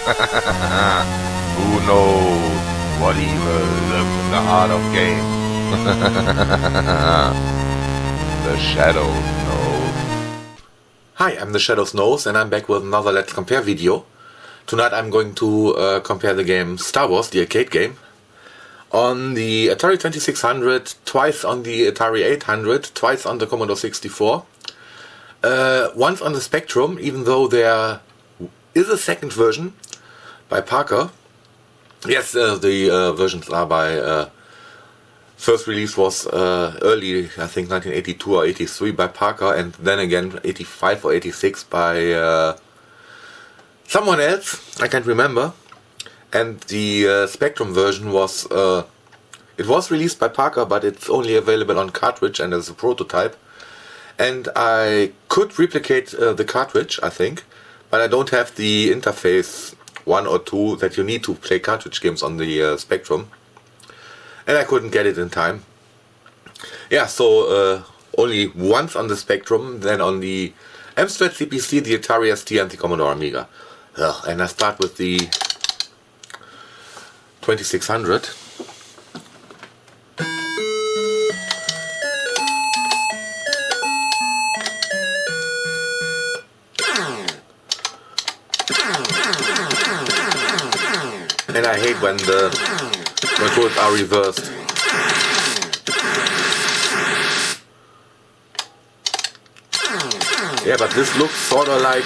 Who knows what evil lives in the heart of games? The Shadows knows. Hi, I'm the Shadows Knows, and I'm back with another Let's Compare video. Tonight I'm going to compare the game Star Wars, the arcade game, on the Atari 2600, twice on the Atari 800, twice on the Commodore 64, once on the Spectrum, even though there is a second version by Parker. Yes, the versions are by... first release was early, I think 1982 or 83 by Parker, and then again 85 or 86 by someone else, I can't remember. And the Spectrum version was, it was released by Parker, but it's only available on cartridge and as a prototype. And I could replicate the cartridge, I think, but I don't have the interface 1 or 2 that you need to play cartridge games on the Spectrum. And I couldn't get it in time. Yeah, so only once on the Spectrum, then on the Amstrad CPC, the Atari ST and the Commodore Amiga. And I start with the 2600. And I hate when the controls are reversed. Yeah, but this looks sort of like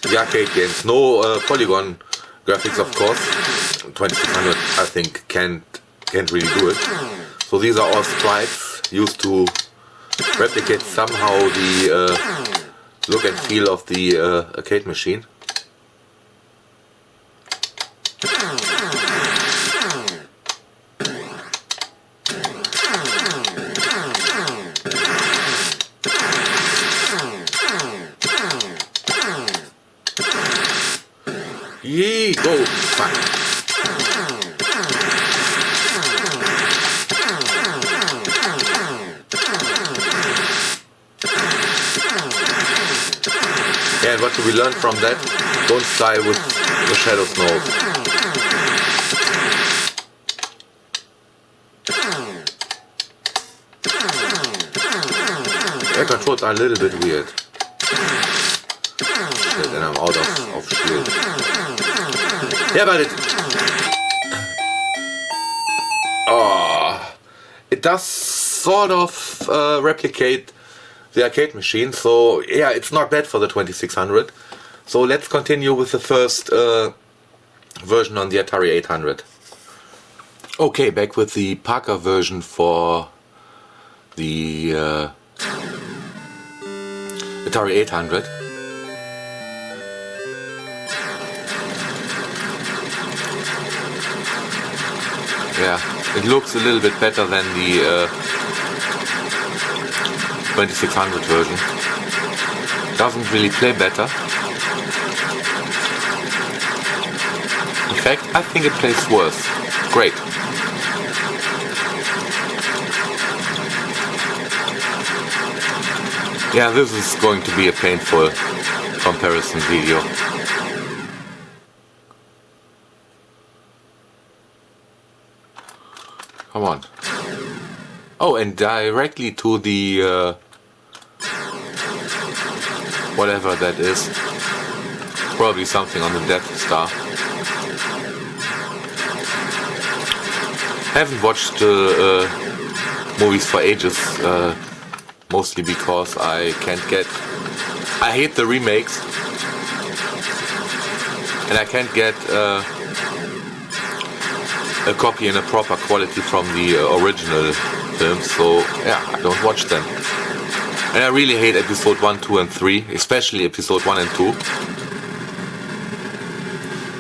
the arcade games. No polygon graphics, of course. 2600, I think, can't really do it. So these are all sprites used to replicate somehow the look and feel of the arcade machine. Yee, go! Fuck. Yeah, and what do we learn from that? Don't style with the Shadows Knows. The controls are a little bit weird. Shit, and I'm out of shield. Yeah, but it does sort of replicate the arcade machine, so yeah, it's not bad for the 2600. So let's continue with the first version on the Atari 800. Okay, back with the Parker version for the Atari 800. Yeah, it looks a little bit better than the 2600 version. Doesn't really play better. In fact, I think it plays worse. Great. Yeah, this is going to be a painful comparison video. Come on. Oh, and directly to the whatever that is. Probably something on the Death Star. Haven't watched movies for ages, mostly because I hate the remakes, and I can't get a copy in a proper quality from the original film, so yeah, I don't watch them. And I really hate episode 1, 2 and 3, especially episode 1 and 2.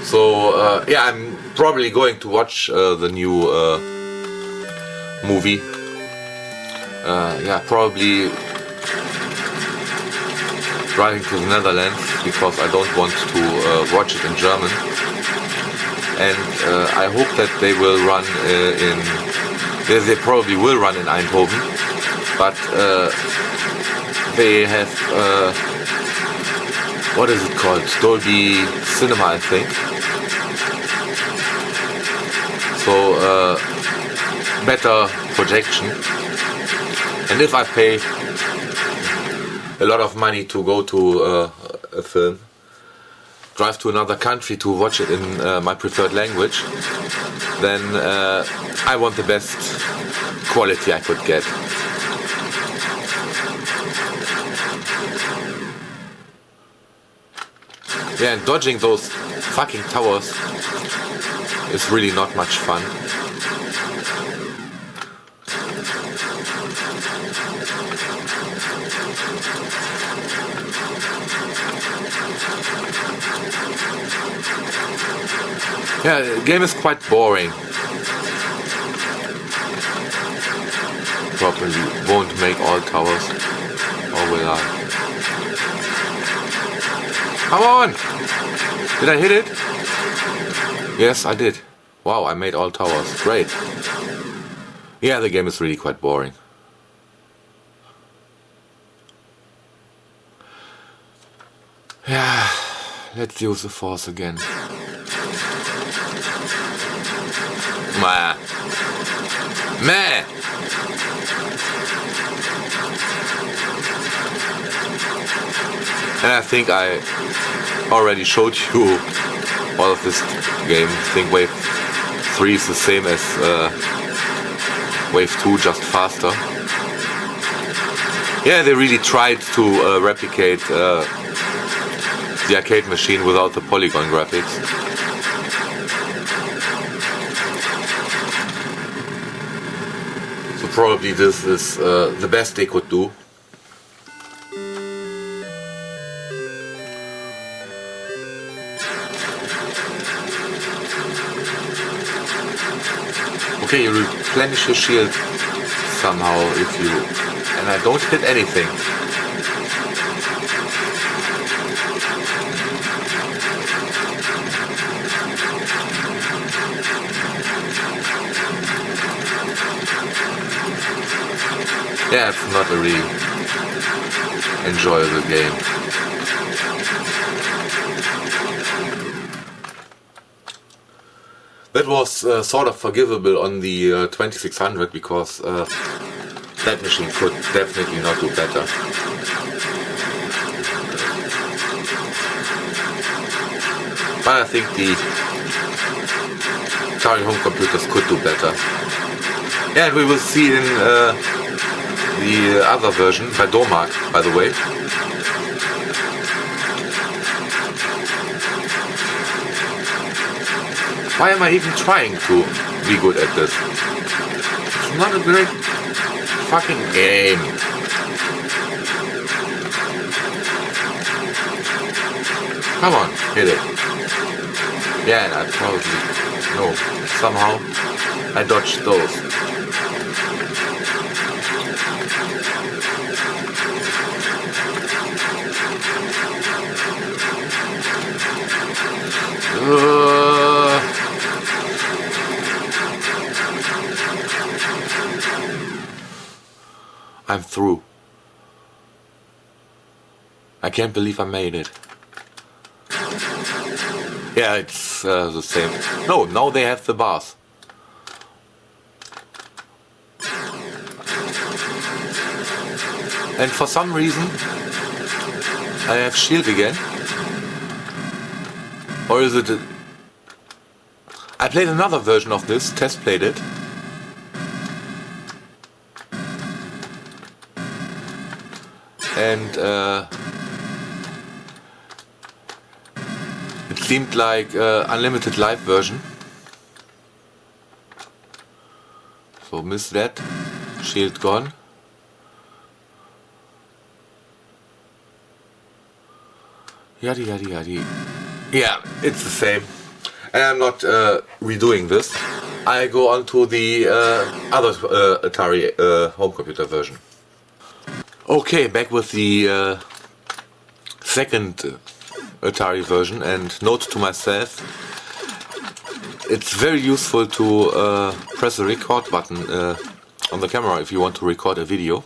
So yeah, I'm probably going to watch the new movie. Yeah, probably driving to the Netherlands, because I don't want to watch it in German. And I hope that they will run they probably will run in Eindhoven, but they have what is it called? Dolby Cinema, I think. So better projection. And if I pay a lot of money to go to a film, drive to another country to watch it in my preferred language, then I want the best quality I could get. Yeah, and dodging those fucking towers is really not much fun. Yeah, the game is quite boring. Probably won't make all towers. Or will I? Come on! Did I hit it? Yes, I did. Wow, I made all towers. Great. Yeah, the game is really quite boring. Yeah, let's use the force again. Meh. Meh! And I think I already showed you all of this game. I think wave 3 is the same as wave 2, just faster. Yeah, they really tried to replicate the arcade machine without the polygon graphics. So probably this is the best they could do. Okay, you replenish your shield somehow if you... and I don't hit anything. Yeah, it's not a really enjoyable game. That was sort of forgivable on the 2600 because that machine could definitely not do better. But I think the Atari home computers could do better. Yeah, and we will see in the other version by Domark, by the way. Why am I even trying to be good at this? It's not a great fucking game. Come on, hit it. Yeah, and I probably... no, somehow I dodged those. I'm through. I can't believe I made it. Yeah, it's the same. No, now they have the bars. And for some reason I have shield again. Or is it... I played another version of this, test played it. And it seemed like unlimited live version. So miss that. Shield gone. Yada yada yada. Yeah, it's the same. And I'm not redoing this. I go on to the other Atari home computer version. Okay, back with the second Atari version, and note to myself, it's very useful to press the record button on the camera if you want to record a video.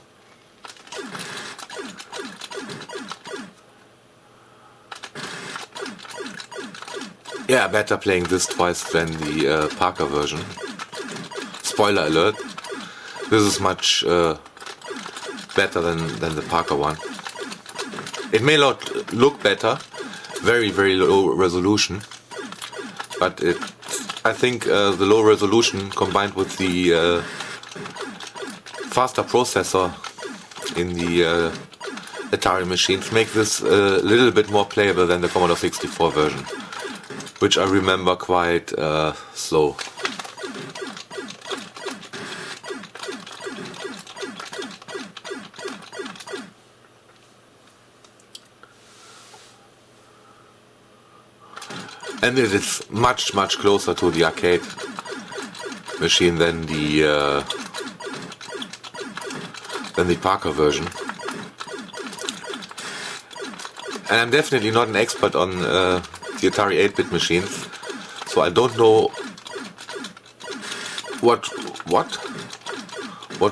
Yeah, better playing this twice than the Parker version. Spoiler alert. This is much better than the Parker one. It may not look better, very low resolution, but I think the low resolution combined with the faster processor in the Atari machines make this a little bit more playable than the Commodore 64 version, which I remember quite slow. And it is much closer to the arcade machine than the Parker version. And I'm definitely not an expert on the Atari 8-bit machines, so I don't know what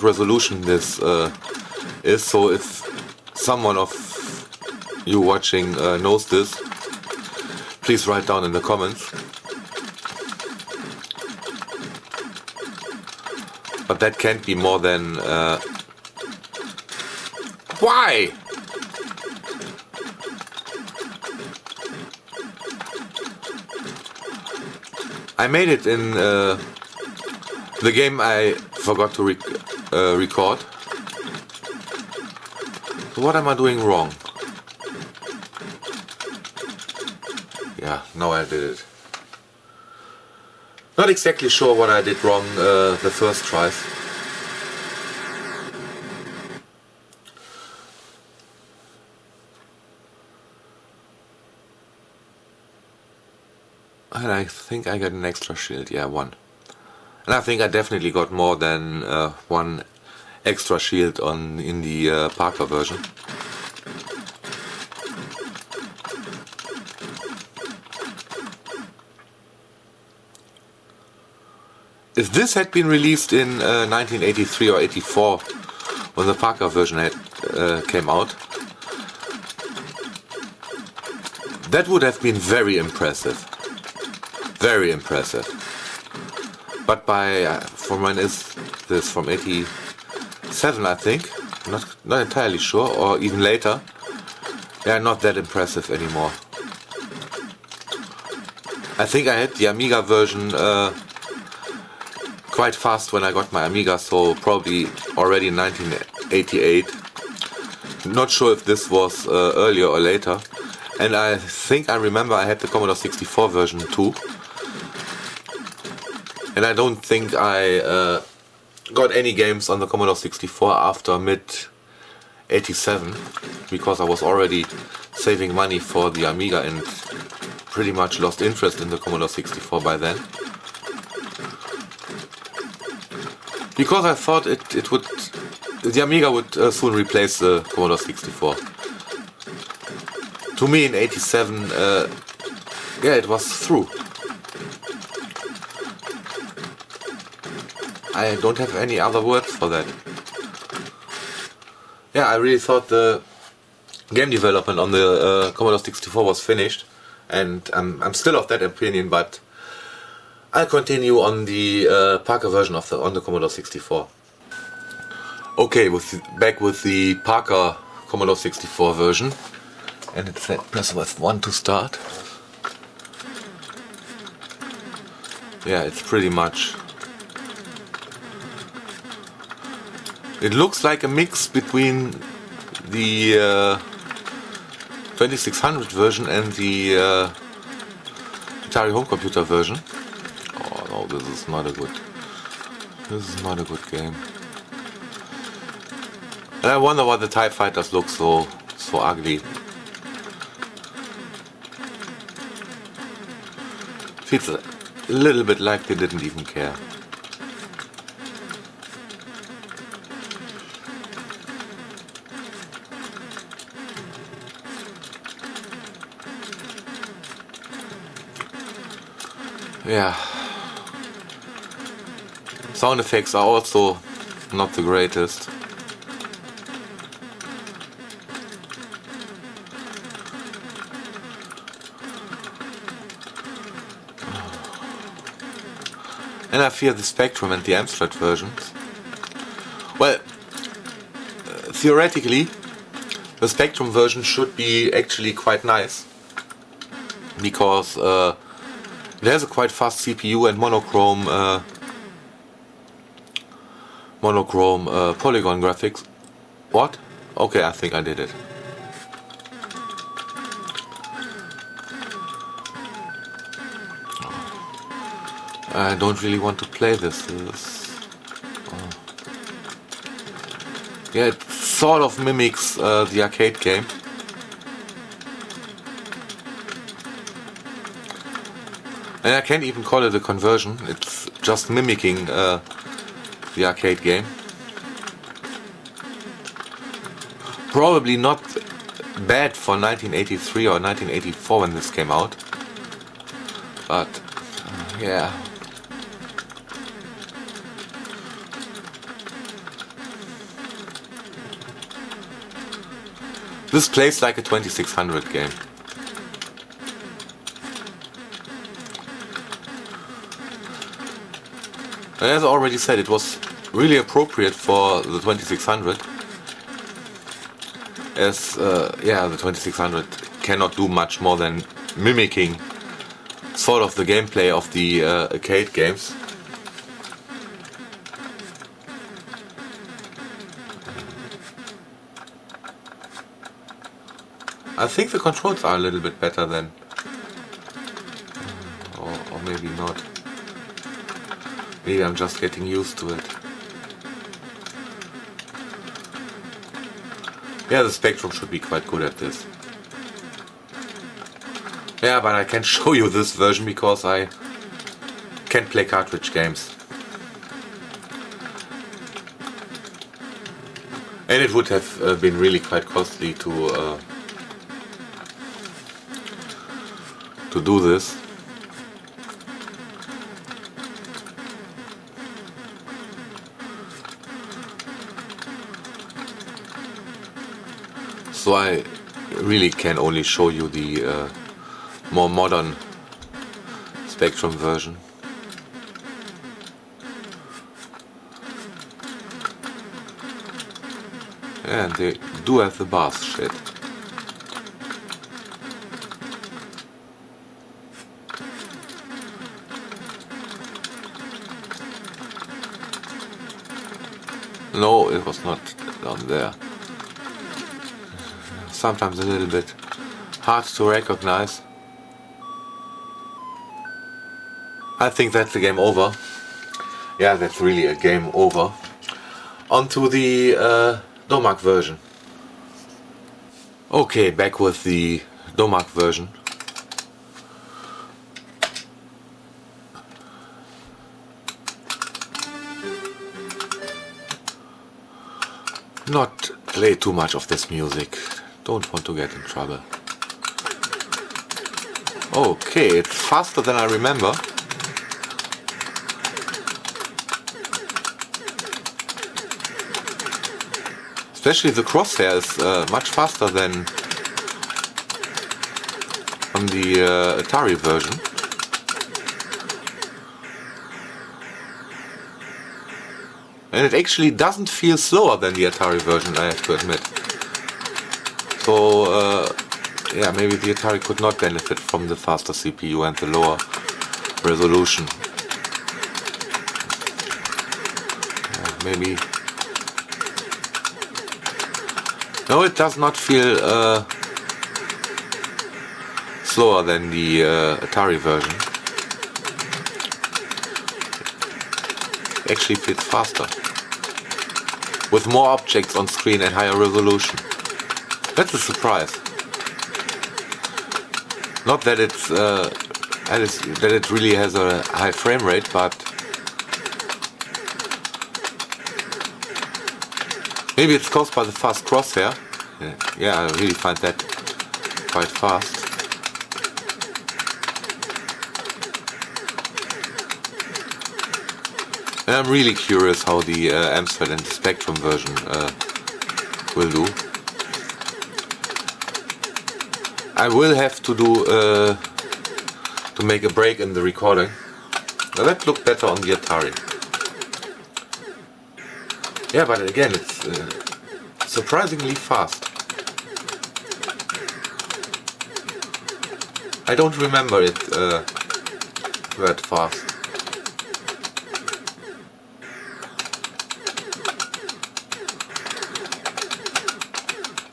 resolution this is. So if someone of you watching knows this, please write down in the comments. But that can't be more than... Why? I made it in the game I forgot to record. So what am I doing wrong? Yeah, now I did it. Not exactly sure what I did wrong the first tries. And I think I got an extra shield, yeah, one. And I think I definitely got more than one extra shield in the Parker version. If this had been released in 1983 or 84, when the Parker version came out, that would have been very impressive. Very impressive. But from when is this? From 87, I think. Not entirely sure, or even later. Yeah, not that impressive anymore. I think I had the Amiga version quite fast when I got my Amiga, so probably already in 1988. Not sure if this was earlier or later. And I think I remember I had the Commodore 64 version too. And I don't think I got any games on the Commodore 64 after mid-87, because I was already saving money for the Amiga and pretty much lost interest in the Commodore 64 by then. Because I thought the Amiga would soon replace the Commodore 64. To me in 87, yeah, it was through. I don't have any other words for that. Yeah, I really thought the game development on the Commodore 64 was finished, and I'm still of that opinion, but I'll continue on the Parker version on the Commodore 64. Okay, back with the Parker Commodore 64 version, and it said press F1 to start. Yeah, it's pretty much... It looks like a mix between the 2600 version and the Atari home computer version. Oh no, this is not a good game. And I wonder why the TIE Fighters look so ugly. Feels a little bit like they didn't even care. Yeah. Sound effects are also not the greatest. And I fear the Spectrum and the Amstrad versions. Well, theoretically, the Spectrum version should be actually quite nice, because it has a quite fast CPU and monochrome polygon graphics. What? Okay, I think I did it. I don't really want to play this. Yeah, it sort of mimics the arcade game. And I can't even call it a conversion, it's just mimicking the arcade game. Probably not bad for 1983 or 1984 when this came out. But, yeah. This plays like a 2600 game. And as I already said, it was really appropriate for the 2600. As, yeah, the 2600 cannot do much more than mimicking sort of the gameplay of the arcade games. I think the controls are a little bit better than, or maybe not. Maybe I'm just getting used to it. Yeah, the Spectrum should be quite good at this. Yeah, but I can't show you this version because I can't play cartridge games. And it would have been really quite costly to do this. So I really can only show you the more modern Spectrum version. And they do have the bass shit. No, it was not down there. Sometimes a little bit hard to recognize. I think that's the game over. Yeah, that's really a game over. On to the Domark version. Okay, back with the Domark version. Not play too much of this music. Don't want to get in trouble. Okay, it's faster than I remember. Especially the crosshair is much faster than on the Atari version. And it actually doesn't feel slower than the Atari version, I have to admit. So, yeah, maybe the Atari could not benefit from the faster CPU and the lower resolution. Maybe. No, it does not feel slower than the Atari version. It actually feels faster, with more objects on screen and higher resolution. That's a surprise. Not that it's that it really has a high frame rate, but maybe it's caused by the fast crosshair. Yeah, I really find that quite fast. And I'm really curious how the Amstrad and the Spectrum version will do. I will have to do to make a break in the recording Now that looked better on the Atari. Yeah, but again, it's surprisingly fast. I don't remember it that fast.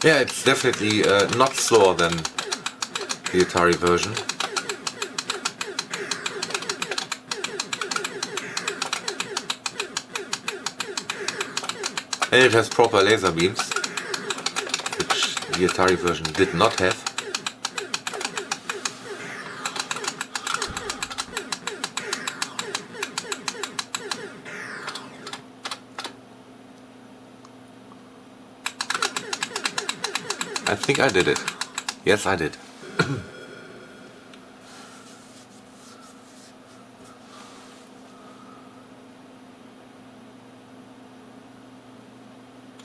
Yeah, it's definitely not slower than the Atari version. And it has proper laser beams, which the Atari version did not have. I think I did it. Yes, I did.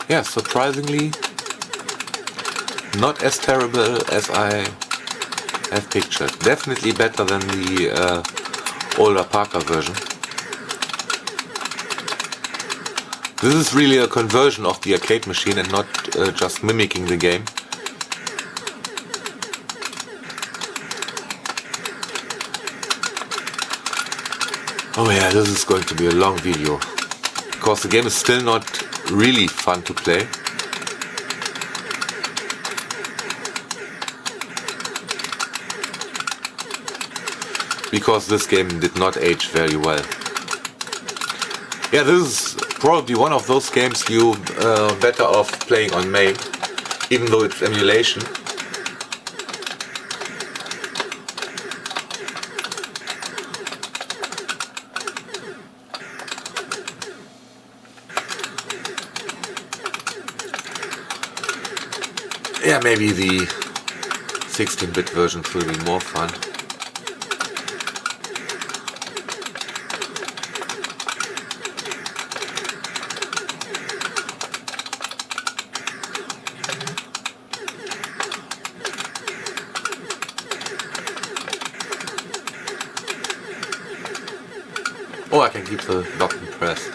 Yeah, surprisingly not as terrible as I have pictured. Definitely better than the older Parker version. This is really a conversion of the arcade machine and not just mimicking the game. Oh yeah, this is going to be a long video, because the game is still not really fun to play. Because this game did not age very well. Yeah, this is probably one of those games you better off playing on main, even though it's emulation. Yeah, maybe the 16-bit versions will be more fun. Oh, I can keep the button pressed.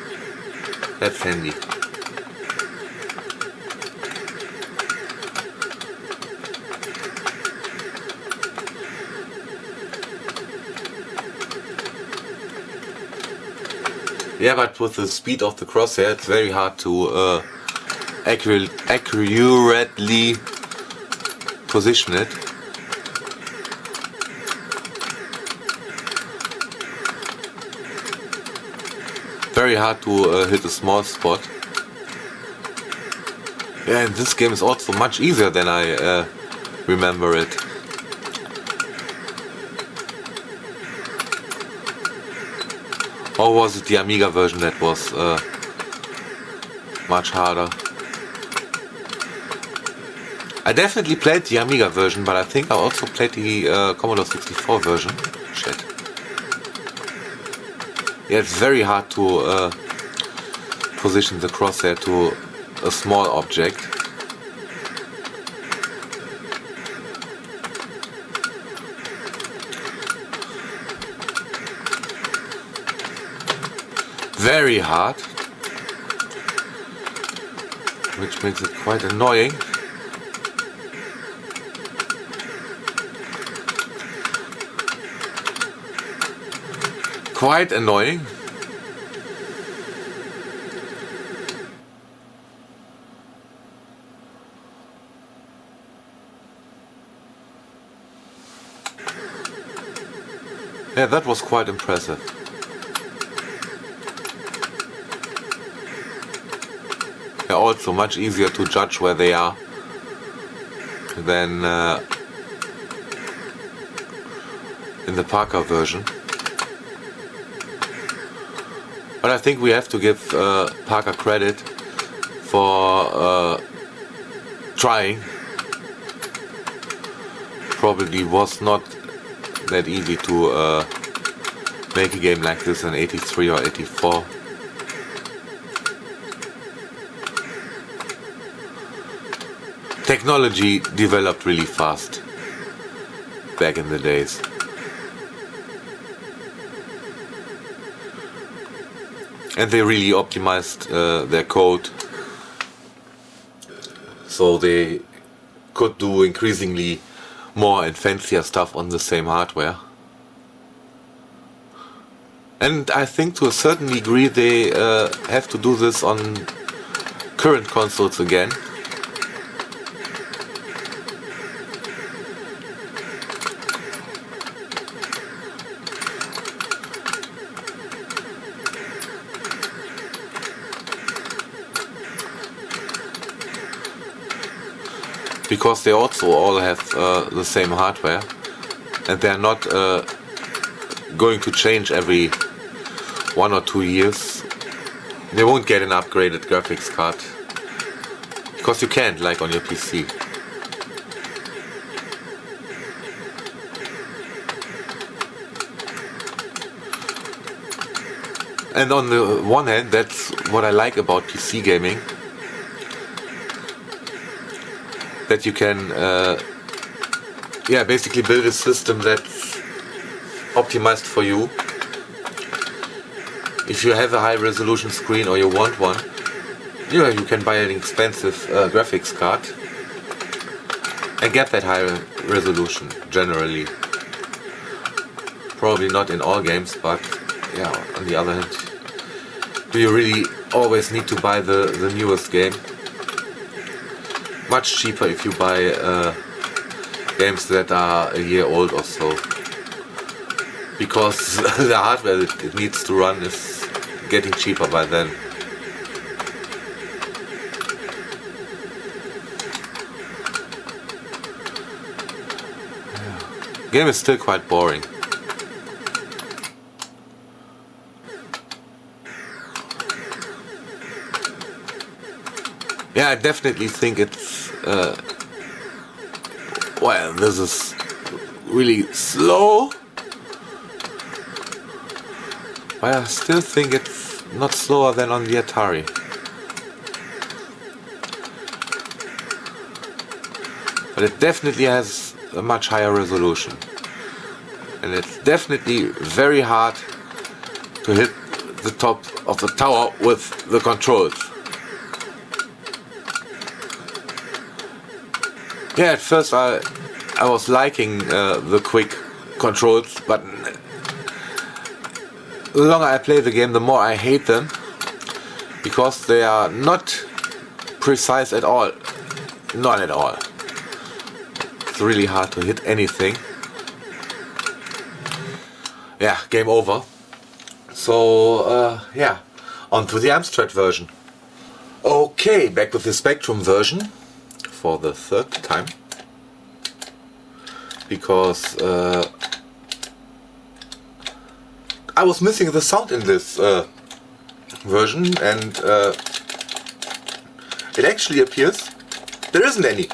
That's handy. Yeah, but with the speed of the crosshair, it's very hard to accurately position it. Very hard to hit a small spot. Yeah, and this game is also much easier than I remember it. Or was it the Amiga version that was much harder? I definitely played the Amiga version, but I think I also played the Commodore 64 version. Shit. Yeah, it's very hard to position the crosshair to a small object. Very hard, which makes it quite annoying. Quite annoying. Yeah, that was quite impressive. They're also much easier to judge where they are than in the Parker version. But I think we have to give Parker credit for trying. Probably was not that easy to make a game like this in 83 or 84. Technology developed really fast back in the days. and they really optimized their code so they could do increasingly more and fancier stuff on the same hardware. And I think to a certain degree they have to do this on current consoles again. Because they also all have the same hardware, and they're not going to change every 1 or 2 years. They won't get an upgraded graphics card, because you can't, like on your PC. And on the one hand, that's what I like about PC gaming. That you can basically build a system that's optimized for you. If you have a high resolution screen or you want one, you can buy an expensive graphics card and get that high resolution generally. Probably not in all games, but yeah, on the other hand, do you really always need to buy the newest game? Much cheaper if you buy games that are a year old or so, because the hardware that it needs to run is getting cheaper by then. Game is still quite boring. Yeah, I definitely think it's this is really slow. But I still think it's not slower than on the Atari. But it definitely has a much higher resolution. And it's definitely very hard to hit the top of the tower with the controls. Yeah, at first I was liking the quick controls, but the longer I play the game, the more I hate them, because they are not precise at all. Not at all. It's really hard to hit anything. Yeah, game over. So, on to the Amstrad version. Okay, back with the Spectrum version. For the third time, because I was missing the sound in this version, and it actually appears there isn't any.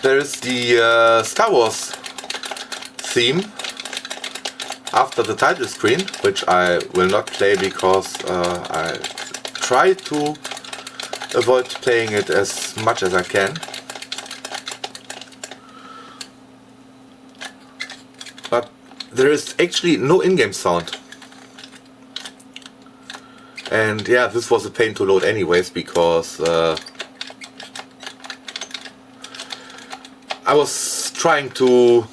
There is the Star Wars theme after the title screen, which I will not play because I try to avoid playing it as much as I can. But there is actually no in-game sound. And yeah, this was a pain to load anyways, because I was trying to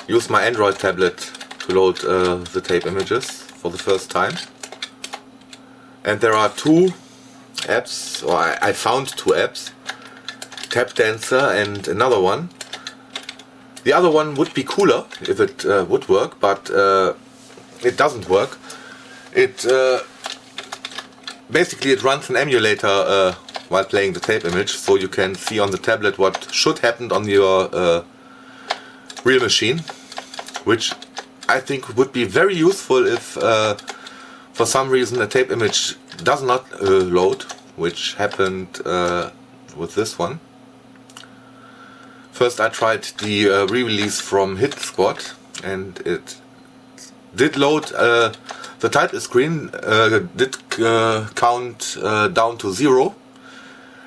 use my Android tablet to load the tape images for the first time. And there are two apps, or I found two apps, Tap Dancer and another one. The other one would be cooler if it would work, but it doesn't work. It basically it runs an emulator while playing the tape image, so you can see on the tablet what should happen on your real machine, which I think would be very useful if for some reason a tape image does not load, which happened with this one. First I tried the re-release from Hit Squad, and it did load the title screen, did count down to 0,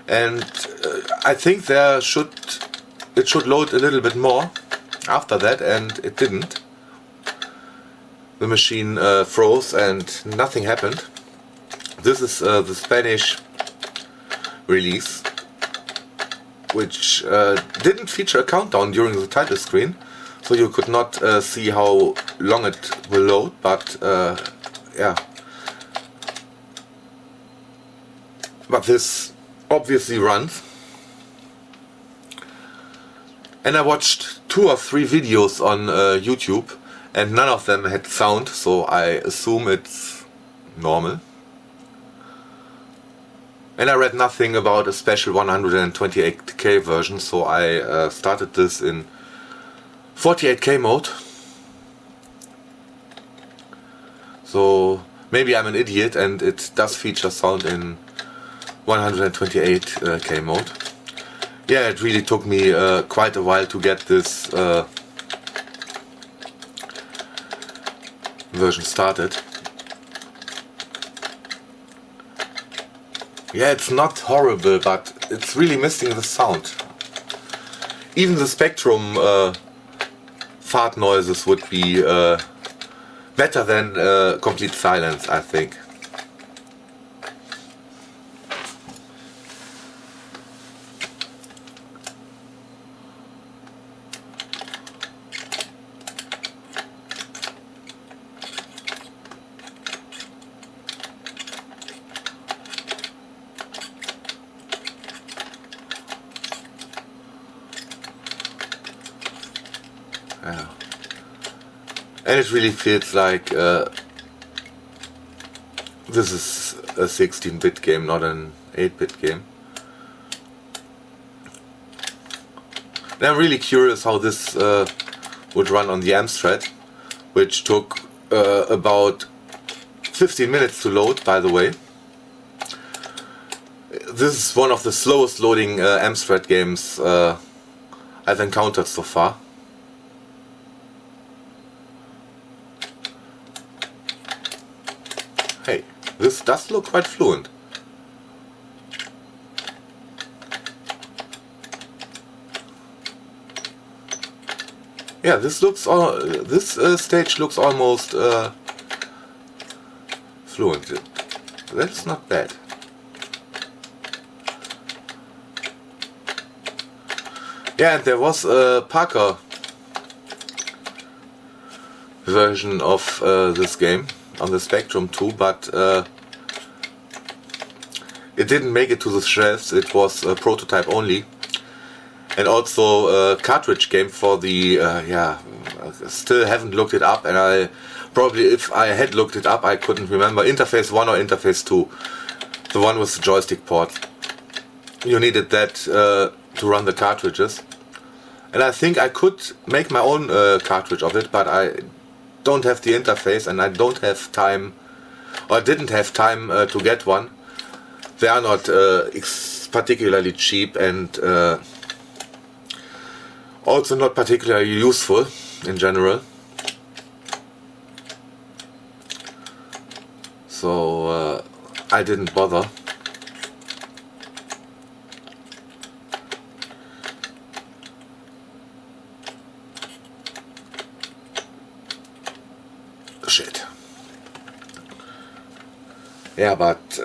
and I think it should load a little bit more after that, and it didn't. the machine froze and nothing happened. This is the Spanish release, which didn't feature a countdown during the title screen, so you could not see how long it will load, but yeah. But this obviously runs. And I watched 2 or 3 videos on YouTube, and none of them had sound, so I assume it's normal. And I read nothing about a special 128K version, so I started this in 48K mode. So maybe I'm an idiot and it does feature sound in 128K mode. Yeah, it really took me quite a while to get this version started. Yeah, it's not horrible, but it's really missing the sound. Even the Spectrum fart noises would be better than complete silence, I think. Yeah. And it really feels like this is a 16-bit game, not an 8-bit game. And I'm really curious how this would run on the Amstrad, which took about 15 minutes to load, by the way. This is one of the slowest loading Amstrad games I've encountered so far. Hey, this does look quite fluent. Yeah, this looks stage looks almost fluent. That's not bad. Yeah, and there was a Parker version of this game on the Spectrum too, but it didn't make it to the shelves. It was a prototype only, and also a cartridge game for the yeah, still haven't looked it up, and I probably, if I had looked it up, I couldn't remember Interface 1 or Interface 2, the one with the joystick port. You needed that to run the cartridges, and I think I could make my own cartridge of it, but I don't have the interface, and I don't have time, or didn't have time to get one. They are not particularly cheap, and also not particularly useful in general. So I didn't bother. Shit. Yeah, but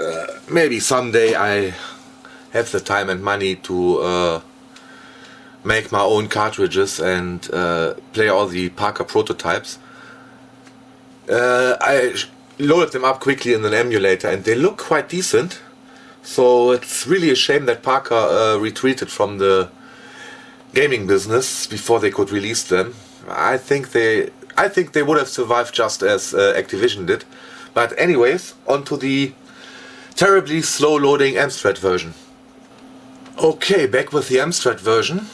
maybe someday I have the time and money to make my own cartridges and play all the Parker prototypes. I loaded them up quickly in an emulator and they look quite decent. So it's really a shame that Parker retreated from the gaming business before they could release them. I think they would have survived just as Activision did. But anyways, on to the terribly slow loading Amstrad version. Okay, back with the Amstrad version.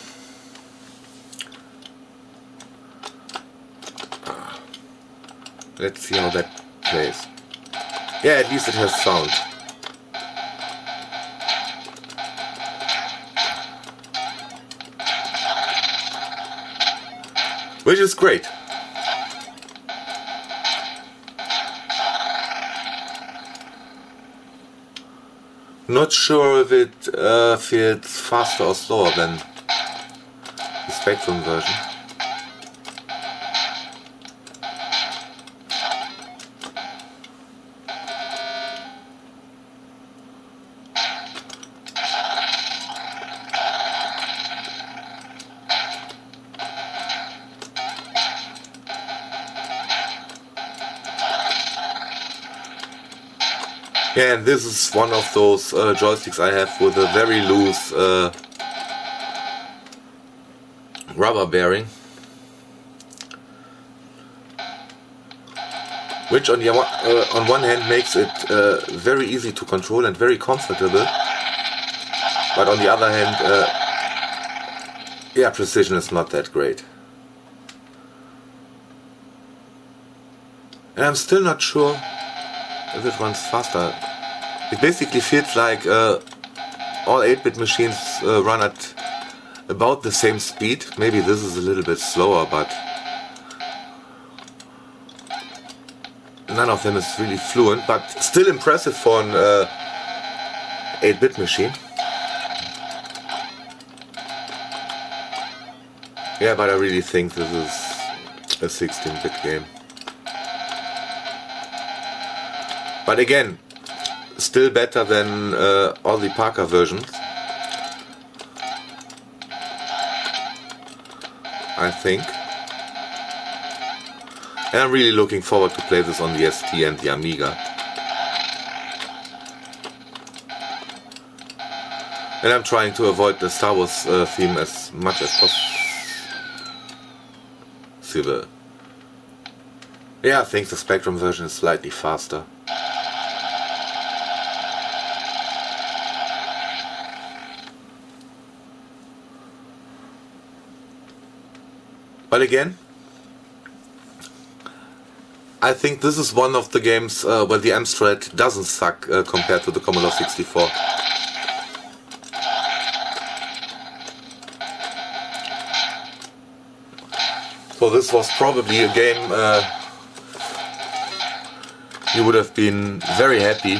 Let's see how that plays. Yeah, at least it has sound. Which is great. Not sure if it feels faster or slower than the Spectrum version. Yeah, and this is one of those joysticks I have with a very loose rubber bearing, which on one hand makes it very easy to control and very comfortable, but on the other hand, yeah, precision is not that great. And I'm still not sure if it runs faster. It basically feels like all 8-bit machines run at about the same speed. Maybe this is a little bit slower, but none of them is really fluent, but still impressive for an 8-bit machine. Yeah, but I really think this is a 16-bit game. But again, still better than all the Parker versions, I think. And I'm really looking forward to play this on the ST and the Amiga. And I'm trying to avoid the Star Wars theme as much as possible. Yeah, I think the Spectrum version is slightly faster. But again, I think this is one of the games where the Amstrad doesn't suck compared to the Commodore 64. So this was probably a game you would have been very happy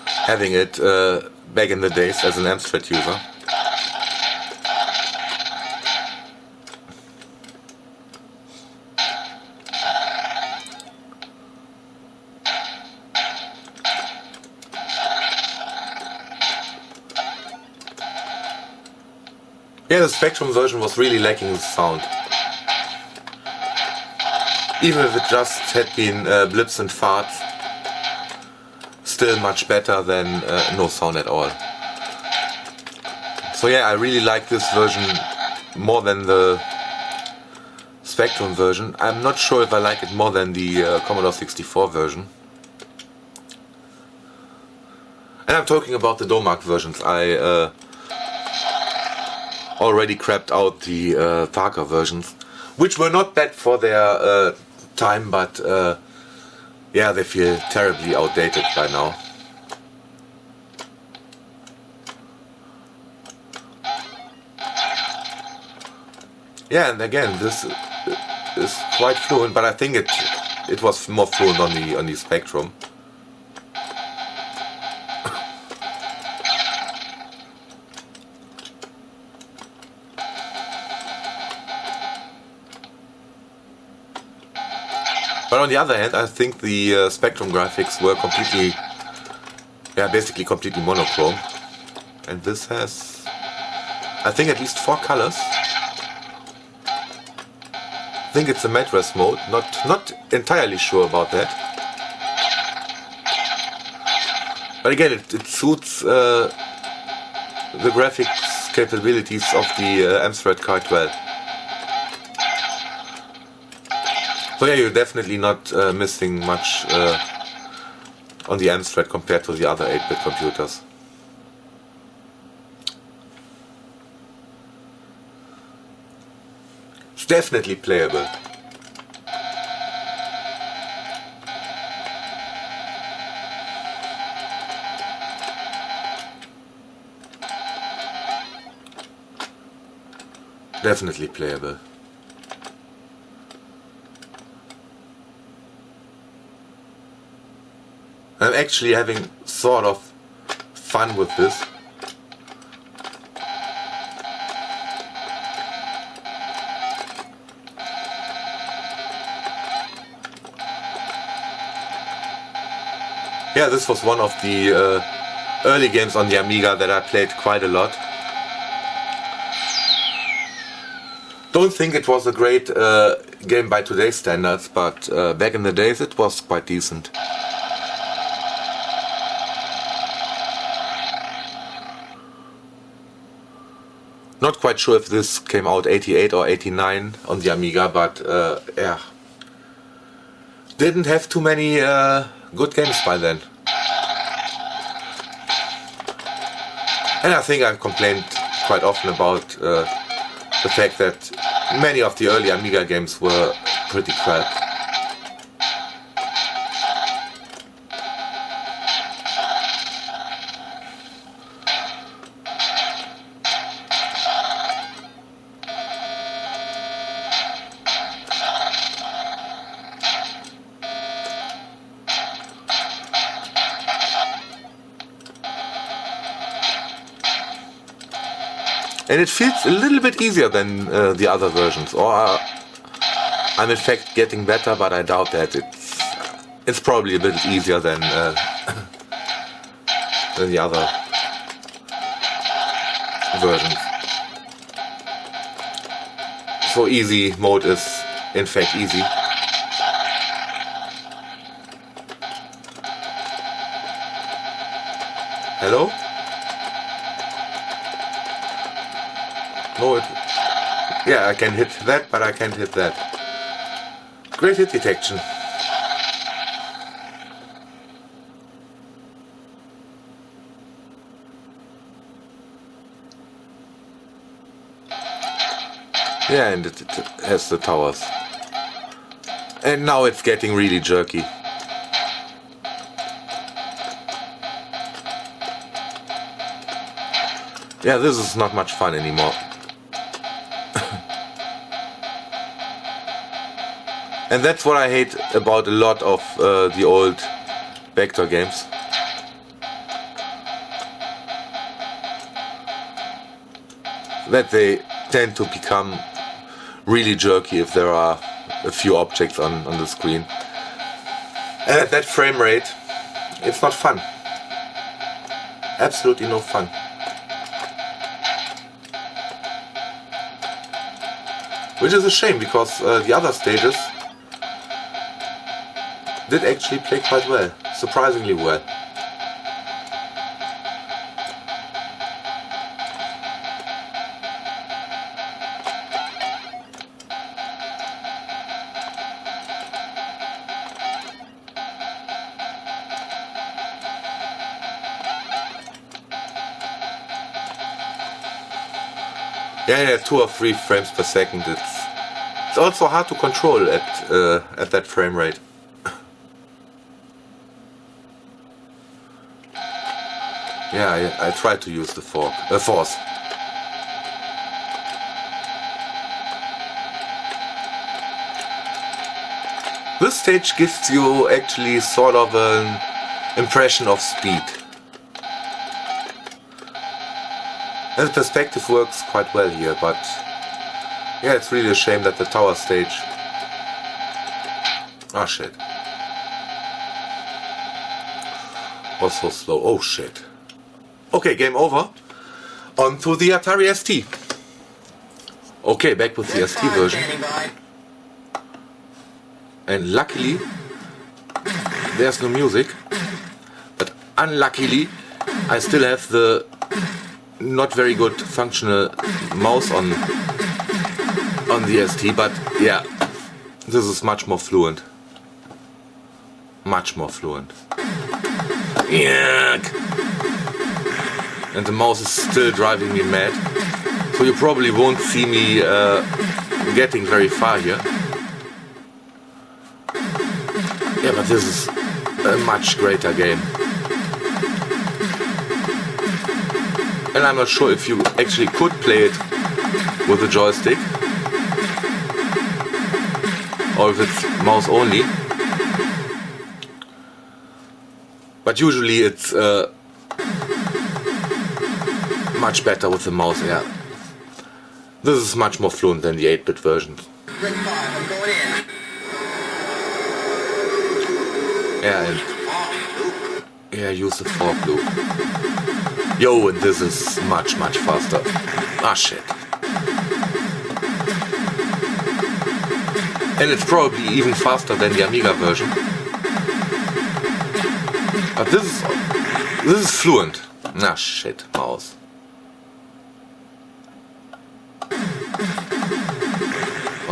having it back in the days as an Amstrad user. Yeah, the Spectrum version was really lacking the sound. Even if it just had been blips and farts, still much better than no sound at all. So yeah, I really like this version more than the Spectrum version. I'm not sure if I like it more than the Commodore 64 version. And I'm talking about the Domark versions. I already crapped out the Parker versions, which were not bad for their time, but yeah, they feel terribly outdated by now. Yeah, and again, this is quite fluent, but I think it was more fluent on the Spectrum. But on the other hand, I think the Spectrum graphics were completely, yeah, basically completely monochrome. And this has, I think, at least 4 colors. I think it's a mattress mode, not entirely sure about that. But again, it suits the graphics capabilities of the Amstrad quite well. So yeah, you're definitely not missing much on the Amstrad compared to the other 8-bit computers. It's definitely playable. Definitely playable. I'm actually having sort of fun with this. Yeah, this was one of the early games on the Amiga that I played quite a lot. Don't think it was a great game by today's standards, but back in the days it was quite decent. Not quite sure if this came out 88 or 89 on the Amiga, but yeah. Didn't have too many good games by then. And I think I've complained quite often about the fact that many of the early Amiga games were pretty crap. And it feels a little bit easier than the other versions, or I'm in fact getting better, but I doubt that. It's probably a bit easier than the other versions. So easy mode is in fact easy. Hello? No, yeah, I can hit that, but I can't hit that. Great hit detection. Yeah, and it has the towers. And now it's getting really jerky. Yeah, this is not much fun anymore. And that's what I hate about a lot of the old vector games. That they tend to become really jerky if there are a few objects on the screen. And at that frame rate, it's not fun. Absolutely no fun. Which is a shame, because the other stages did actually play quite well, surprisingly well. Yeah, 2 or 3 frames per second. It's also hard to control at that frame rate. Yeah, I tried to use the force. This stage gives you actually sort of an impression of speed. And the perspective works quite well here, but yeah, it's really a shame that the tower stage... Oh shit. Was so slow. Oh shit. Okay, game over. On to the Atari ST. Okay, back with the ST version. And luckily, there's no music. But unluckily, I still have the not very good functional mouse on the ST. But yeah, this is much more fluent. Much more fluent. Yuck! And the mouse is still driving me mad. So you probably won't see me getting very far here. Yeah, but this is a much greater game. And I'm not sure if you actually could play it with a joystick, or if it's mouse only. But usually it's much better with the mouse, yeah. This is much more fluent than the 8-bit version. Yeah, and yeah, use the fork loop. Yo, and this is much faster. Ah shit. And it's probably even faster than the Amiga version. But this is fluent. Ah shit, mouse.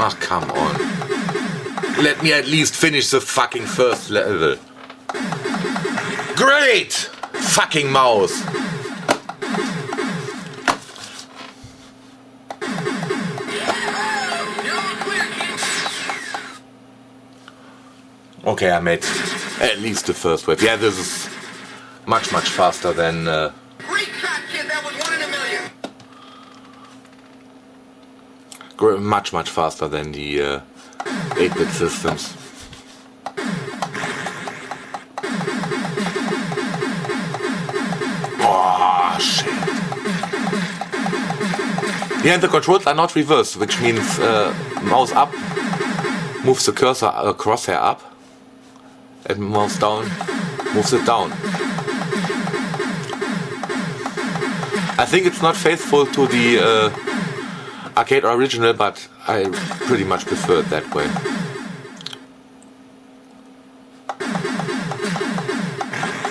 Ah, come on. Let me at least finish the fucking first level. Great! Fucking mouse. Okay, I made at least the first wave. Yeah, this is much faster than... Great shot, kid. That was 1 in a million. much faster than the 8-bit systems. Oh, shit. Yeah, and the controls are not reversed, which means mouse up moves the cursor crosshair up, and mouse down moves it down. I think it's not faithful to the arcade original, but I pretty much prefer it that way.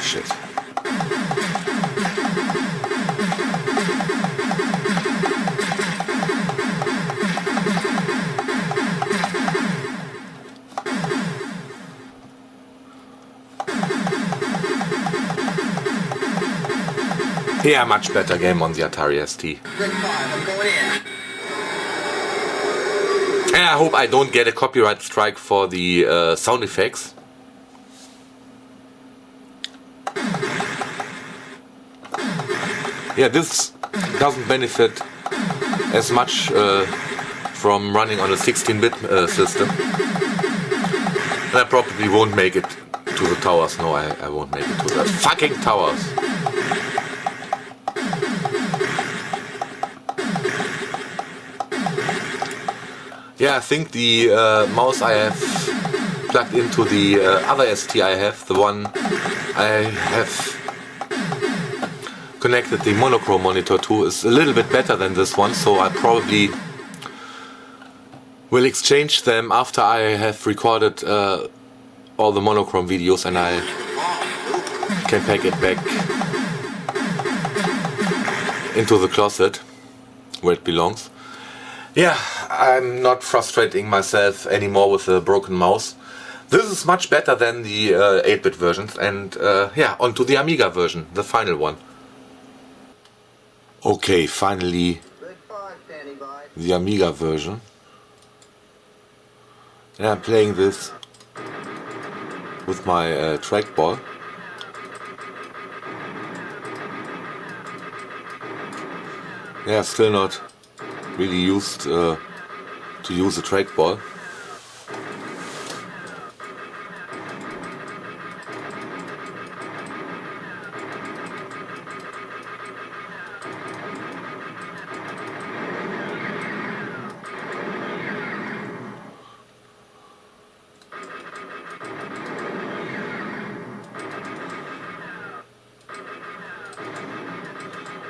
Shit. Yeah, much better game on the Atari ST. Good 5. I'm going in. And I hope I don't get a copyright strike for the sound effects. Yeah, this doesn't benefit as much from running on a 16-bit system. And I probably won't make it to the towers. No, I won't make it to the fucking towers. Yeah, I think the mouse I have plugged into the other ST I have, the one I have connected the monochrome monitor to, is a little bit better than this one, so I probably will exchange them after I have recorded all the monochrome videos and I can pack it back into the closet where it belongs. Yeah, I'm not frustrating myself anymore with a broken mouse. This is much better than the 8-bit versions, and yeah, onto the Amiga version, the final one. Okay, finally Good 5, standing by. the Amiga version. And I'm playing this with my trackball. Yeah, still not really used to use a trackball.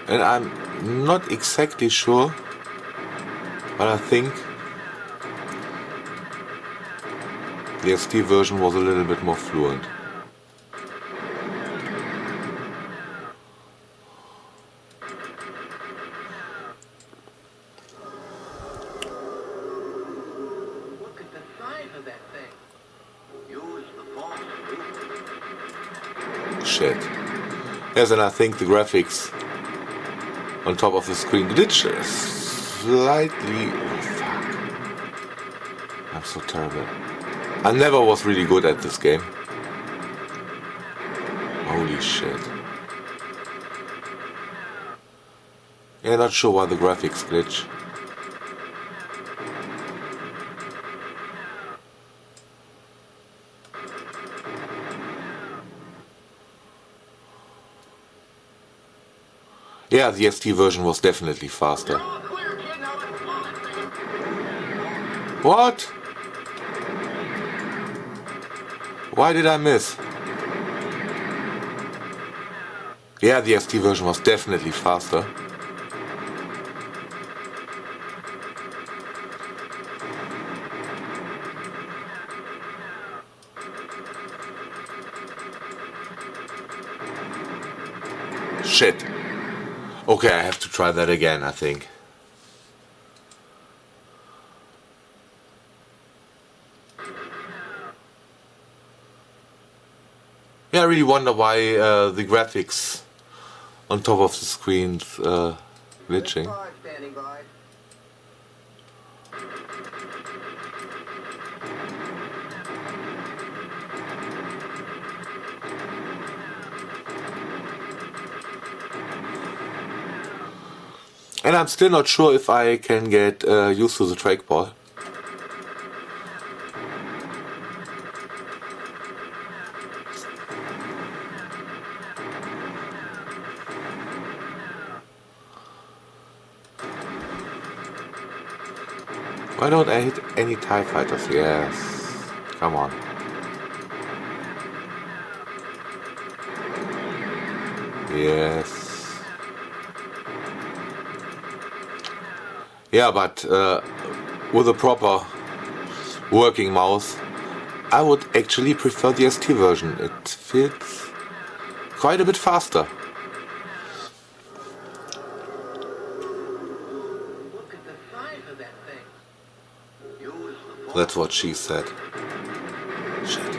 And I'm not exactly sure, but I think the ST version was a little bit more fluent. Look at the size of that thing. Use the phone. Shit. Yes, and I think the graphics on top of the screen did slightly... Oh, fuck. I'm so terrible. I never was really good at this game. Holy shit. Yeah, not sure why the graphics glitch. Yeah, the ST version was definitely faster. All clear, kid. Now let's blow this thing. What? Why did I miss? Yeah, the ST version was definitely faster. Shit. Okay, I have to try that again, I think. Yeah, I really wonder why the graphics on top of the screen's glitching. Car standing by. And I'm still not sure if I can get used to the trackball. Why don't I hit any TIE fighters? Yes. Come on. Yes. Yeah, but with a proper working mouse, I would actually prefer the ST version. It feels quite a bit faster. Look at the size of that thing. Use the That's what she said. Shit.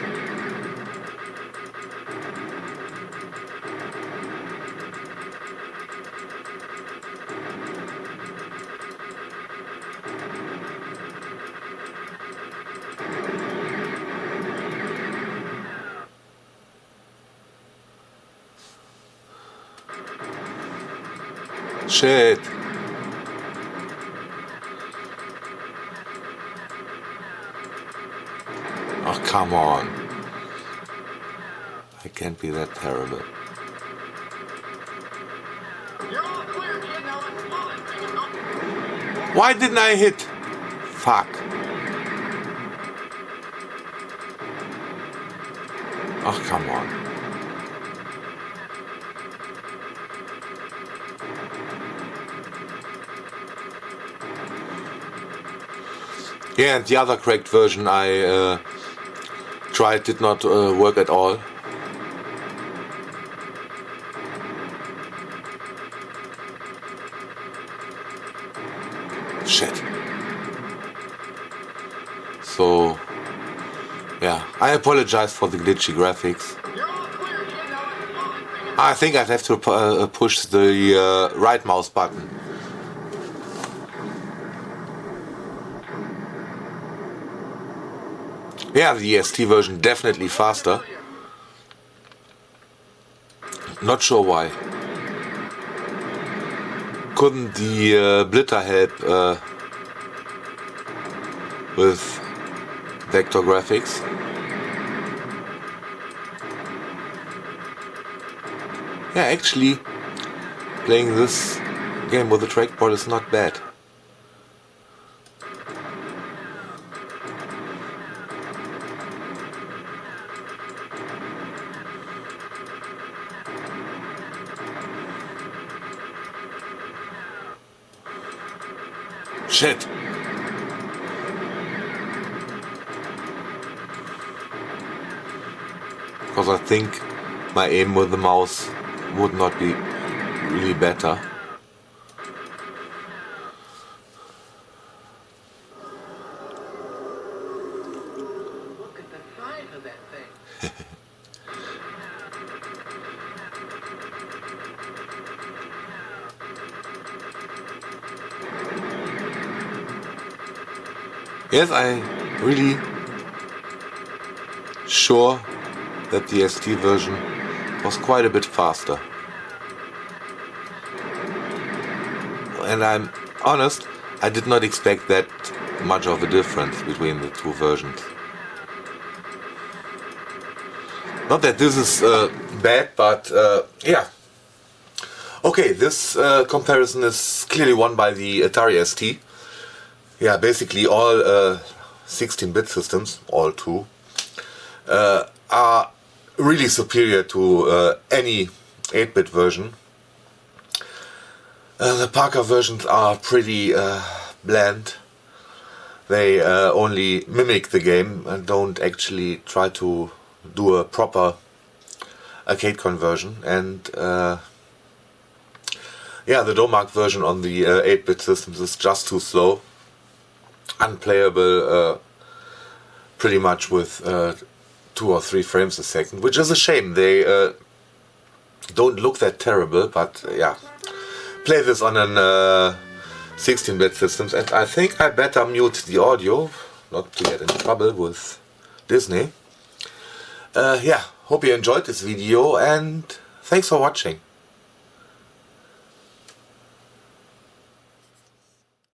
Shit. Oh, come on. I can't be that terrible. You're all clear, kid. Now let's pull it. Bring it up. Why didn't I hit? Fuck. Oh, come on. Yeah, and the other cracked version I tried did not work at all. Shit. So, yeah, I apologize for the glitchy graphics. You're all clear, kid. Now let's pull it. Bring it up. I think I'd have to push the right mouse button. Yeah, the ST version definitely faster. Not sure why. Couldn't the Blitter help with vector graphics? Yeah, actually, playing this game with the trackball is not bad. Shit. Because I think my aim with the mouse would not be really better. Look at the size of that thing. Yes, I'm really sure that the ST version was quite a bit faster. And I'm honest, I did not expect that much of a difference between the two versions. Not that this is bad, but yeah. Okay, this comparison is clearly won by the Atari ST. Yeah, basically all 16-bit systems, all two, are really superior to any 8-bit version. The Parker versions are pretty bland. They only mimic the game and don't actually try to do a proper arcade conversion. And yeah, the Domark version on the 8-bit systems is just too slow. Unplayable pretty much with 2 or 3 frames a second, which is a shame. They don't look that terrible, but yeah. Play this on an 16-bit systems, and I think I better mute the audio, not to get in trouble with Disney. Yeah, hope you enjoyed this video, and thanks for watching.